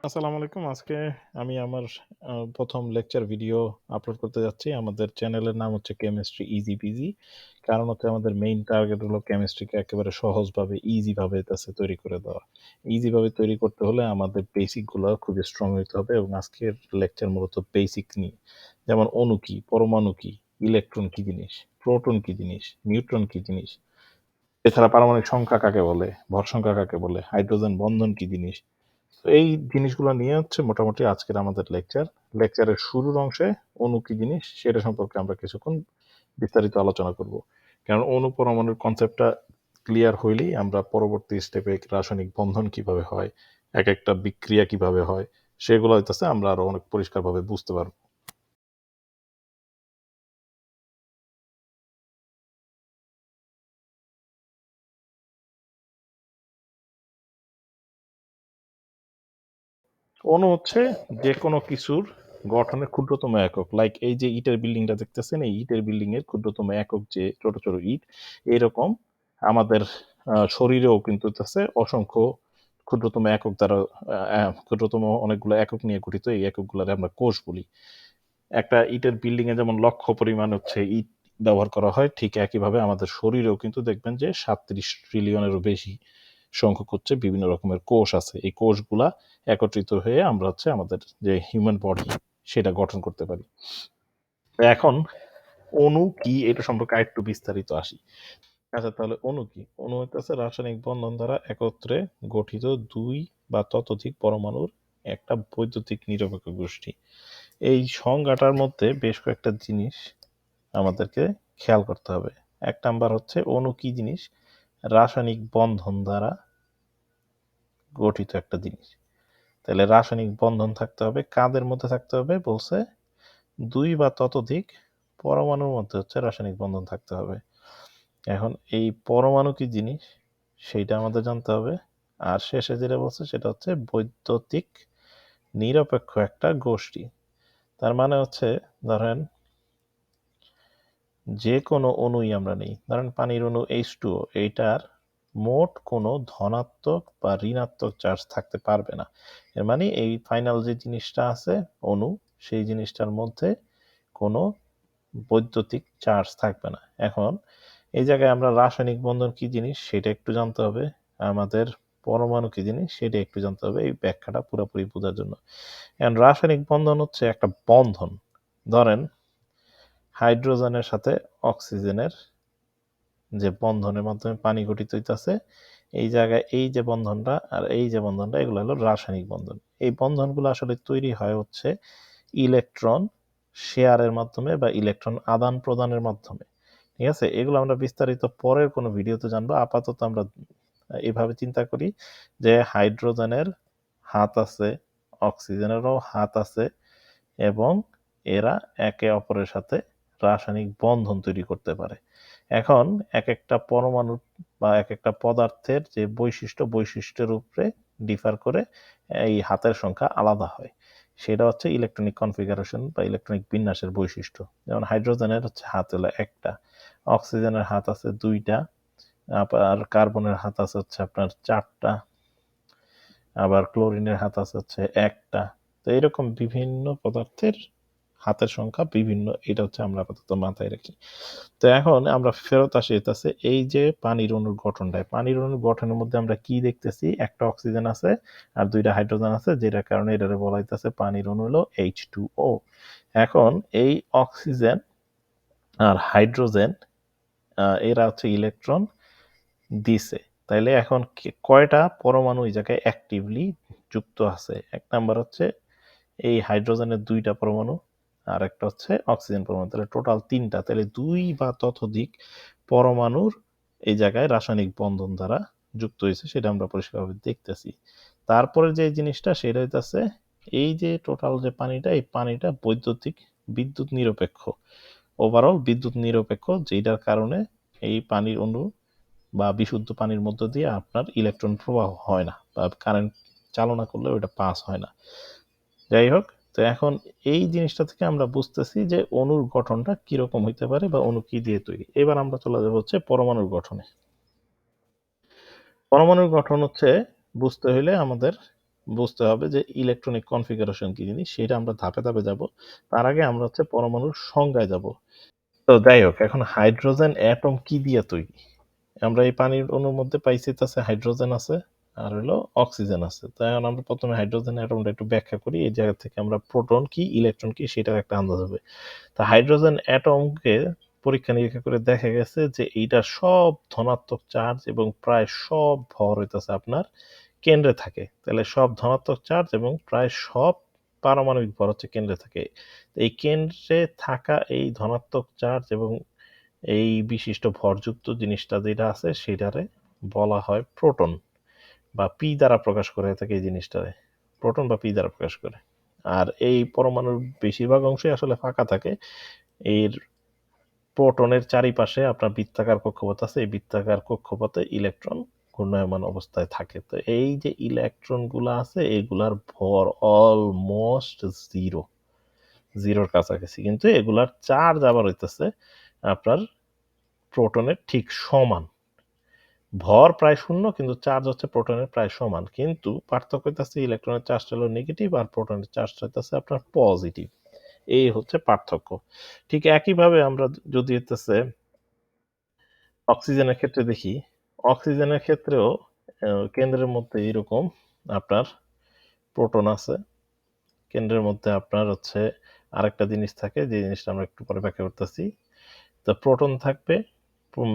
আসসালামু আলাইকুম। আজকে আমি আমার প্রথম লেকচার ভিডিও আপলোড করতে যাচ্ছি। আমাদের চ্যানেলের নাম হচ্ছে কেমিস্ট্রি ইজি পিজি। কারণ হচ্ছে আমাদের মেইন টার্গেট হলো কেমিস্ট্রিকে একেবারে সহজভাবে ইজিভাবে তৈরি করে দেওয়া। ইজিভাবে তৈরি করতে হলে আমাদের বেসিকগুলো খুবই স্ট্রং হইতে হবে এবং আজকের লেকচার মূলত বেসিক নিয়ে। যেমন অণু কি, পরমাণু কি, ইলেকট্রন কি জিনিস, প্রোটন কি জিনিস, নিউট্রন কি জিনিস, এছাড়া পারমাণবিক সংখ্যা কাকে বলে, ভর সংখ্যা কাকে বলে, হাইড্রোজেন বন্ধন কি জিনিস। তো এই জিনিসগুলো নিয়ে হচ্ছে মোটামুটি আজকের আমাদের লেকচার। লেকচারের শুরুর অংশে অণু কি জিনিস সেটা সম্পর্কে আমরা কিছুক্ষণ বিস্তারিত আলোচনা করব। কারণ অণু পরমাণুর কনসেপ্টটা ক্লিয়ার হইলেই আমরা পরবর্তী স্টেপে রাসায়নিক বন্ধন কিভাবে হয়, এক একটা বিক্রিয়া কিভাবে হয়, সেগুলো হইতেছে আমরা আরো অনেক পরিষ্কারভাবে বুঝতে পারবো। অণু হচ্ছে যে কোনো কিছুর গঠনের ক্ষুদ্রতম একক। লাইক এই যে ইটের বিল্ডিংটা দেখতেছেন, এই ইটের বিল্ডিং এর ক্ষুদ্রতম একক যে ছোট ছোট ইট, এরকম আমাদের শরীরেও কিন্তু আছে অসংখ্য ক্ষুদ্রতম একক দ্বারা ক্ষুদ্রতম অনেকগুলো একক নিয়ে গঠিত। এই এককগুলোরে আমরা কোষ বলি। একটা ইটের বিল্ডিং এ যেমন লক্ষ পরিমাণ হচ্ছে ইট ব্যবহার করা হয়, ঠিক একইভাবে আমাদের শরীরেও কিন্তু দেখবেন যে 37 ট্রিলিয়নেরও বেশি সংখ্যক হচ্ছে বিভিন্ন রকমের কোষ আছে। এই কোষগুলা একত্রিত হয়ে আমরা হচ্ছে আমাদের যে হিউম্যান বডি সেটা গঠন করতে পারি। এখন অণু কি এটা সম্পর্কে আরেকটু বিস্তারিত আসি। আচ্ছা, তাহলে অণু কি? অণু হচ্ছে রাসায়নিক বন্ধন দ্বারা একত্রে গঠিত দুই বা ততোধিক পরমাণুর একটা বৈদ্যুতিক নিরপেক্ষ গোষ্ঠী। এই সংজ্ঞাটার মধ্যে বেশ কয়েকটা জিনিস আমাদেরকে খেয়াল করতে হবে। এক নাম্বার হচ্ছে অণু কি জিনিস? রাসায়নিক বন্ধন দ্বারা গঠিত একটা জিনিস। তাহলে রাসায়নিক বন্ধন থাকতে হবে কাদের মধ্যে থাকতে হবে? বলছে দুই বা ততোধিক পরমাণুর মধ্যে হচ্ছে রাসায়নিক বন্ধন থাকতে হবে। এখন এই পরমাণু কি জিনিস সেইটা আমাদের জানতে হবে। আর শেষে যেটা বলছে সেটা হচ্ছে বৈদ্যুতিক নিরপেক্ষ একটা গোষ্ঠী। তার মানে হচ্ছে ধরেন যে কোনো অণুই আমরা নিই, ধরেন পানির অণু H2O, এইটার মোট কোনো ধনাত্মক বা ঋণাত্মক চার্জ থাকতে পারবে না। এর মানে এই ফাইনাল যে জিনিসটা আছে অণু, সেই জিনিসটার মধ্যে কোনো বৈদ্যুতিক চার্জ থাকবে না। এখন এই জায়গায় আমরা রাসায়নিক বন্ধন কি জিনিস সেটা একটু জানতে হবে, আমাদের পরমাণু কি জিনিস সেটা একটু জানতে হবে এই ব্যাখ্যাটা পুরোপুরি বোঝার জন্য। এখন রাসায়নিক বন্ধন হচ্ছে একটা বন্ধন। ধরেন হাইড্রোজেনের সাথে অক্সিজেনের যে বন্ধনের মাধ্যমে পানি গঠিত হইতেছে, এই জায়গায় এই যে বন্ধনটা আর এই যে বন্ধনটা এগুলো হলো রাসায়নিক বন্ধন। এই বন্ধনগুলো আসলে তৈরি হয় হচ্ছে ইলেকট্রন শেয়ারের মাধ্যমে বা ইলেকট্রন আদান প্রদানের মাধ্যমে। ঠিক আছে, এগুলো আমরা বিস্তারিত পরের কোনো ভিডিওতে জানবো। আপাতত আমরা এভাবে চিন্তা করি যে হাইড্রোজেনের হাত আছে, অক্সিজেনেরও হাত আছে এবং এরা একে অপরের সাথে রাসায়নিক বন্ধন তৈরি করতে পারে। এখন এক একটা পরমাণু বা এক একটা পদার্থের যে বৈশিষ্ট্যের উপরে ডিফার করে এই হাতের সংখ্যা আলাদা হয়। সেটা হচ্ছে ইলেকট্রনিক কনফিগারেশন বা ইলেকট্রনিক বিন্যাসের বৈশিষ্ট্য। যেমন হাইড্রোজেনের হচ্ছে হাত হলো একটা, অক্সিজেনের হাত আছে দুইটা, আবার কার্বনের হাত আছে হচ্ছে আপনার চারটা, আবার ক্লোরিনের হাত আছে হচ্ছে একটা। তো এরকম বিভিন্ন পদার্থের হাতের সংখ্যা বিভিন্ন, এটা হচ্ছে আমরা আপাতত মাথায় রাখি। তো এখন আমরা ফেরত আসি এটাছে এই যে পানির অণুর গঠনটায়, পানির অণুর গঠনের মধ্যে আমরা কি দেখতেছি? একটা অক্সিজেন আছে আর দুইটা হাইড্রোজেন আছে, যেটার কারণে এটারে বলা হইতেছে পানির অণু হলো H2O। এখন এই অক্সিজেন আর হাইড্রোজেন এরা হচ্ছে ইলেকট্রন দিছে। তাইলে এখন কয়টা পরমাণু এই জায়গায় অ্যাক্টিভলি যুক্ত আছে? এক নাম্বার হচ্ছে এই হাইড্রোজেনের দুইটা পরমাণু আর একটা হচ্ছে অক্সিজেন পরমাণু, তাহলে টোটাল তিনটা। তাহলে দুই বা ততোধিক পরমাণুর এই জায়গায় রাসায়নিক বন্ধন দ্বারা যুক্ত হয়েছে, সেটা আমরা পরিষ্কারভাবে দেখতেছি। তারপরে যে জিনিসটা সেটা হইতেছে এই যে টোটাল যে পানিটা, এই পানিটা বিদ্যুৎ নিরপেক্ষ, ওভারঅল বিদ্যুৎ নিরপেক্ষ, যেটার কারণে এই পানির অণু বা বিশুদ্ধ পানির মধ্য দিয়ে আপনার ইলেকট্রন প্রবাহ হয় না বা কারেন্ট চালনা করলে ওটা পাস হয় না। যাই হোক, তো এখন এই জিনিসটা থেকে আমরা বুঝতেছি যে অণুর গঠনটা কিরকম হইতে পারে বা অণু কি দিয়ে তৈরি। এবার আমরা চলে যাবো হচ্ছে পরমাণুর গঠনে। পরমাণুর গঠন হচ্ছে বুঝতে হলে আমাদের বুঝতে হবে যে ইলেকট্রনিক কনফিগারেশন কি জিনিস, সেটা আমরা ধাপে ধাপে যাব। তার আগে আমরা হচ্ছে পরমাণুর সংজ্ঞায় যাব। তো যাই হোক, এখন হাইড্রোজেন অ্যাটম কি দিয়ে তৈরি? আমরা এই পানির অণুর মধ্যে পাইছি আছে হাইড্রোজেন আছে আর হলো অক্সিজেন আছে। তো এখন আমরা প্রথমে হাইড্রোজেন অ্যাটমটা একটু ব্যাখ্যা করি। এই জায়গা থেকে আমরা প্রোটন কি ইলেকট্রন কি সেটার একটা আন্দাজ হবে। তা হাইড্রোজেন অ্যাটমকে পরীক্ষা নিরীক্ষা করে দেখা গেছে যে এইটা সব ধনাত্মক চার্জ এবং প্রায় সব ভর হইতেছে আপনার কেন্দ্রে থাকে। তাহলে সব ধনাত্মক চার্জ এবং প্রায় সব পারমাণবিক ভর হচ্ছে কেন্দ্রে থাকে। এই কেন্দ্রে থাকা এই ধনাত্মক চার্জ এবং এই বিশিষ্ট ভরযুক্ত জিনিসটা যেটা আছে সেটারে বলা হয় প্রোটন বা পি দ্বারা প্রকাশ করে থাকে। এই জিনিসটারে প্রোটন বা পি দ্বারা প্রকাশ করে। আর এই পরমাণুর বেশিরভাগ অংশই আসলে ফাঁকা থাকে। এর প্রোটনের চারিপাশে আপনার বৃত্তাকার কক্ষপথ আছে। এই বৃত্তাকার কক্ষপথে ইলেকট্রন ঘূর্ণায়মান অবস্থায় থাকে। তো এই যে ইলেকট্রন গুলা আছে এগুলার ভর অলমোস্ট জিরো, জিরোর কাছাকাছি, কিন্তু এগুলার চার্জ আবার হইতেছে আপনার প্রোটনের ঠিক সমান। ভর প্রায় শূন্য কিন্তু চার্জ হচ্ছে প্রোটনের প্রায় সমান, কিন্তু পার্থক্য হইতেছে ইলেকট্রনের চার্জটা হলো নেগেটিভ আর প্রোটনের চার্জটা হইতেছে আপনার পজিটিভ। এই হচ্ছে পার্থক্য। ঠিক একইভাবে আমরা যদি হইতেছে অক্সিজেনের ক্ষেত্রে দেখি, অক্সিজেনের ক্ষেত্রেও কেন্দ্রের মধ্যে এরকম আপনার প্রোটন আছে। কেন্দ্রের মধ্যে আপনার হচ্ছে আরেকটা জিনিস থাকে, যে জিনিসটা আমরা একটু পরে ব্যাখ্যা করতেছি। তো প্রোটন থাকবে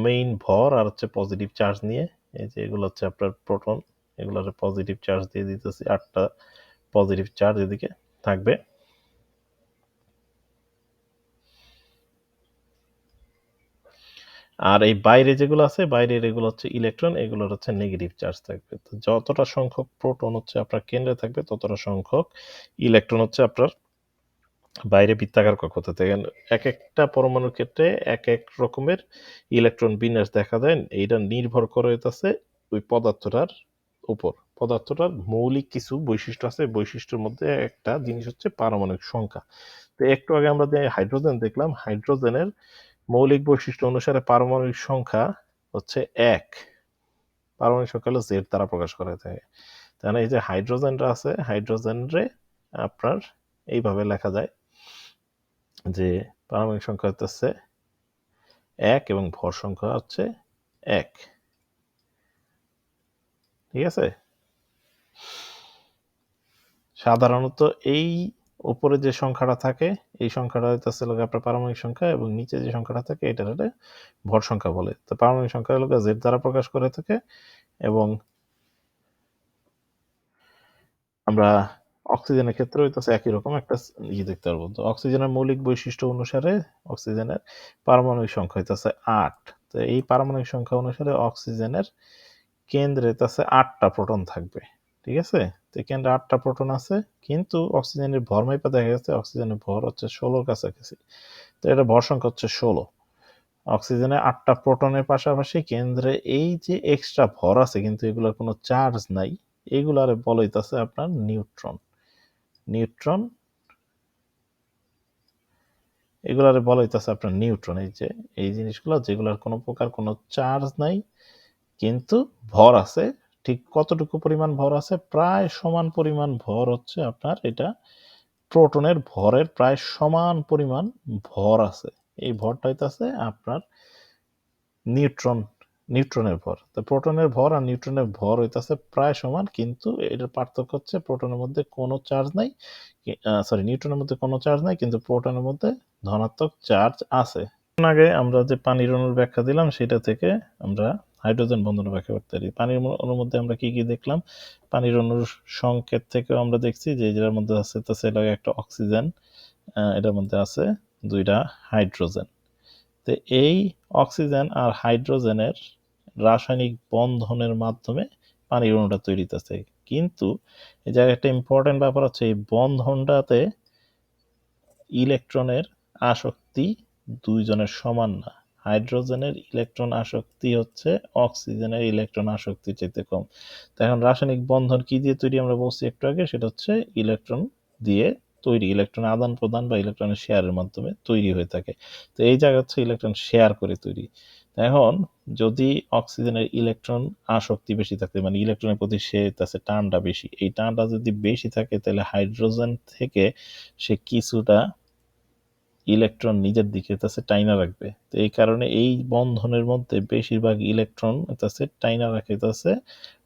মেইন ভর আর হচ্ছে পজিটিভ চার্জ নিয়ে। এই যে এগুলো হচ্ছে আপনার প্রোটন, এগুলোর পজিটিভ চার্জ দিয়ে দিতেছি, 8টা পজিটিভ চার্জ এদিকে থাকবে। আর এই বাইরে যেগুলো আছে বাইরের এগুলো হচ্ছে ইলেকট্রন, এগুলোর হচ্ছে নেগেটিভ চার্জ থাকবে। তো যতটা সংখ্যক প্রোটন হচ্ছে আপনার কেন্দ্রে থাকবে ততটা সংখ্যক ইলেকট্রন হচ্ছে আপনার বাইরে বৃত্তাকার কক্ষপথে থাকে। এক একটা পরমাণুর ক্ষেত্রে এক এক রকমের ইলেকট্রন বিন্যাস দেখা যায়। এইটা নির্ভর করে হইতাছে ওই পদার্থটার উপর। পদার্থটার মৌলিক কিছু বৈশিষ্ট্য আছে, বৈশিষ্ট্যের মধ্যে একটা জিনিস হচ্ছে পারমাণবিক সংখ্যা। তো একটু আগে আমরা যে হাইড্রোজেন দেখলাম, হাইড্রোজেনের মৌলিক বৈশিষ্ট্য অনুসারে পারমাণবিক সংখ্যা হচ্ছে 1। পারমাণবিক সংখ্যা হলো জেড দ্বারা প্রকাশ করা থাকে। তাহলে এই যে হাইড্রোজেনটা আছে, হাইড্রোজেনরে আপনার এইভাবে লেখা যায় যে পারমাণবিক সংখ্যা হচ্ছে 1 এবং ভর সংখ্যা হচ্ছে 1। ঠিক আছে? সাধারণত এই উপরে যে সংখ্যাটা থাকে এই সংখ্যাটা হইতেছে আপনার পারমাণবিক সংখ্যা, এবং নিচে যে সংখ্যাটা থাকে এটা হলে ভর সংখ্যা বলে। তো পারমাণবিক সংখ্যা হলো জেড দ্বারা প্রকাশ করে থাকে। এবং আমরা অক্সিজেনের ক্ষেত্রে হইতেছে একই রকম একটা দেখতে পারবো। তো অক্সিজেনের মৌলিক বৈশিষ্ট্য অনুসারে অক্সিজেনের পারমাণবিক সংখ্যা হইতেছে 8। তো এই পারমাণবিক সংখ্যা অনুসারে অক্সিজেনের কেন্দ্রে আছে 8টা প্রোটন থাকবে। ঠিক আছে? তো কেন্দ্রে 8টা প্রোটন আছে, কিন্তু অক্সিজেনের ভর মাইপা দেখা গেছে অক্সিজেনের ভর হচ্ছে 16 কাছাকাছি। তো এটা ভর সংখ্যা হচ্ছে 16। অক্সিজেনে 8টা প্রোটনের পাশাপাশি কেন্দ্রে এই যে এক্সট্রা ভর আছে কিন্তু এগুলোর কোনো চার্জ নাই, এগুলার বলা হইতাছে আপনার নিউট্রন। নিউট্রন, এগুলার বলা হইতাছে আপনার নিউট্রন। এই যে এই জিনিসগুলো যেগুলোর কোনো প্রকার কোনো চার্জ নাই কিন্তু ভর আছে। ঠিক কতটুকু পরিমাণ ভর আছে? প্রায় সমান পরিমাণ ভর হচ্ছে আপনার এটা প্রোটনের ভরের প্রায় সমান পরিমাণ ভর আছে। এই ভরটা হইতাছে আপনার নিউট্রন, নিউট্রনের ভর। তো প্রোটনের ভর আর নিউট্রনের ভর হইতাছে প্রায় সমান, কিন্তু এটার পার্থক্য হচ্ছে প্রোটনের মধ্যে কোনো চার্জ নাই, সরি নিউট্রনের মধ্যে কোনো চার্জ নাই কিন্তু প্রোটনের মধ্যে ধনাত্মক চার্জ আছে। আগে আমরা যে পানির অণুর ব্যাখ্যা দিলাম সেটা থেকে আমরা হাইড্রোজেন বন্ধনের ব্যাখ্যা করতে পারি। পানির অণুর মধ্যে আমরা কি কি দেখলাম? পানির অণুর সংকেত থেকে আমরা দেখছি যে যেটার মধ্যে আছে তা সেটা একটা অক্সিজেন, এটার মধ্যে আছে 2টা হাইড্রোজেন। তো এই অক্সিজেন আর হাইড্রোজেনের রাসায়নিক বন্ধনের মাধ্যমে পানির অণুটা তৈরি হইতেছে। কিন্তু এই জায়গায় একটা ইম্পর্টেন্ট ব্যাপার হচ্ছে এই বন্ধনটাতে ইলেকট্রনের আসক্তি দুইজনের সমান না। হাইড্রোজেনের ইলেকট্রন আসক্তি হচ্ছে অক্সিজেনের ইলেকট্রন আসক্তির চাইতে কম। তো এখন রাসায়নিক বন্ধন কি দিয়ে তৈরি আমরা বলছি একটু আগে, সেটা হচ্ছে ইলেকট্রন দিয়ে তৈরি। ইলেকট্রন আদান প্রদান বা ইলেকট্রনের শেয়ারের মাধ্যমে তৈরি হয়ে থাকে। তো এই জায়গা হচ্ছে ইলেকট্রন শেয়ার করে তৈরি। এখন যদি অক্সিজেনের ইলেকট্রন আসক্তি বেশি থাকে, মানে ইলেকট্রনের প্রতি সে তাছে টানটা বেশি, এই টানটা যদি বেশি থাকে তাহলে হাইড্রোজেন থেকে সে কিছুটা ইলেকট্রন নিজের দিকে তাছে টাইনা রাখবে। তো এই কারণে এই বন্ধনের মধ্যে বেশিরভাগ ইলেকট্রন তাছে টাইনা রাখে তাছে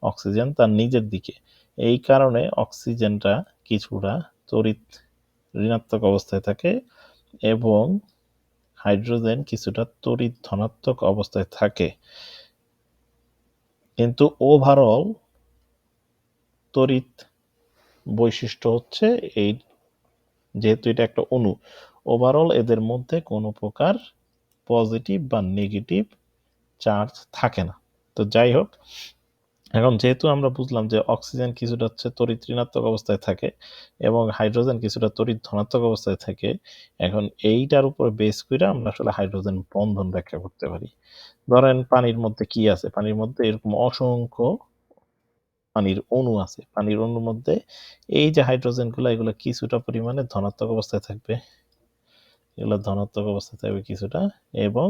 অক্সিজেন তার নিজের দিকে। এই কারণে অক্সিজেনটা কিছুটা তড়িৎ ঋণাত্মক অবস্থায় থাকে এবং হাইড্রোজেন কিছুটা তড়িৎ ধনাত্মক অবস্থায় থাকে। কিন্তু ওভারঅল তড়িৎ বৈশিষ্ট্য হচ্ছে এই, যেহেতু এটা একটা অণু, ওভারঅল এদের মধ্যে কোনো প্রকার পজিটিভ বা নেগেটিভ চার্জ থাকে না। তো যাই হোক, এখন যেহেতু আমরা বুঝলাম যে অক্সিজেন কিছুটা হচ্ছে তড়িৎ ঋণাত্মক অবস্থায় থাকে এবং হাইড্রোজেন কিছুটা তড়িৎ ধনাত্মক অবস্থায় থাকে, এখন এইটার উপর বেস করে আমরা আসলে হাইড্রোজেন বন্ধন ব্যাখ্যা করতে পারি। ধরেন পানির মধ্যে কি আছে, পানির মধ্যে এরকম অসংখ্য পানির অণু আছে। পানির অণুর মধ্যে এই যে হাইড্রোজেনগুলো, এগুলো কিছুটা পরিমাণে ধনাত্মক অবস্থায় থাকবে, এগুলো ধনাত্মক অবস্থায় থাকবে কিছুটা, এবং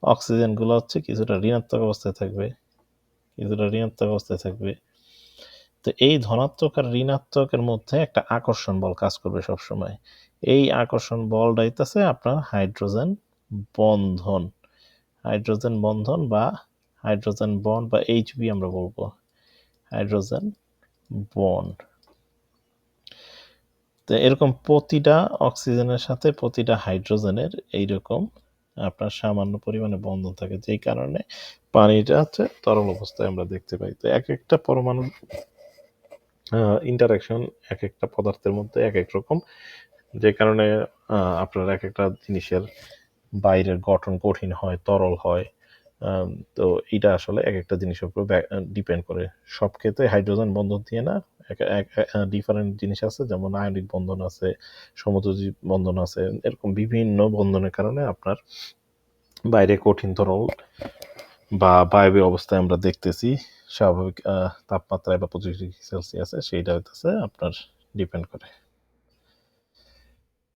অক্সিজেনগুলো হচ্ছে কিছুটা ঋণাত্মক অবস্থায় থাকবে, কিছুটা ঋণাত্মক অবস্থায় থাকবে। তো এই ধনাত্মক আর ঋণাত্মকের মধ্যে একটা আকর্ষণ বল কাজ করবে সবসময়। এই আকর্ষণ বলটা হইতেছে আপনার হাইড্রোজেন বন্ধন, হাইড্রোজেন বন্ধন বা হাইড্রোজেন বন্ড বা এইচবি আমরা বলবো, হাইড্রোজেন বন্ড। তো এরকম প্রতিটা অক্সিজেনের সাথে প্রতিটা হাইড্রোজেনের এইরকম আপনার সামান্য পরিমাণে বন্ধন থাকে, যেই কারণে পানিটা হচ্ছে তরল অবস্থায় আমরা দেখতে পাই। তো এক একটা পরমাণু ইন্টারাকশন এক একটা পদার্থের মধ্যে এক এক রকম, যে কারণে আপনার এক একটা জিনিসের বাইরের গঠন কঠিন হয়, তরল হয়। তো এটা আসলে এক একটা জিনিসের উপর ডিপেন্ড করে। সব ক্ষেত্রে হাইড্রোজেন বন্ধন দিয়ে না, ডিফারেন্ট জিনিস আছে, যেমন আয়নিক বন্ধন আছে, সমযোজী বন্ধন আছে, এরকম বিভিন্ন বন্ধনের কারণে আপনার বাইরে কঠিন তরল বা বায়বীয় অবস্থায় আমরা দেখতেছি স্বাভাবিক তাপমাত্রায় বা 25 ডিগ্রি সেলসিয়াসে, সেইটা হইতেছে আপনার ডিপেন্ড করে।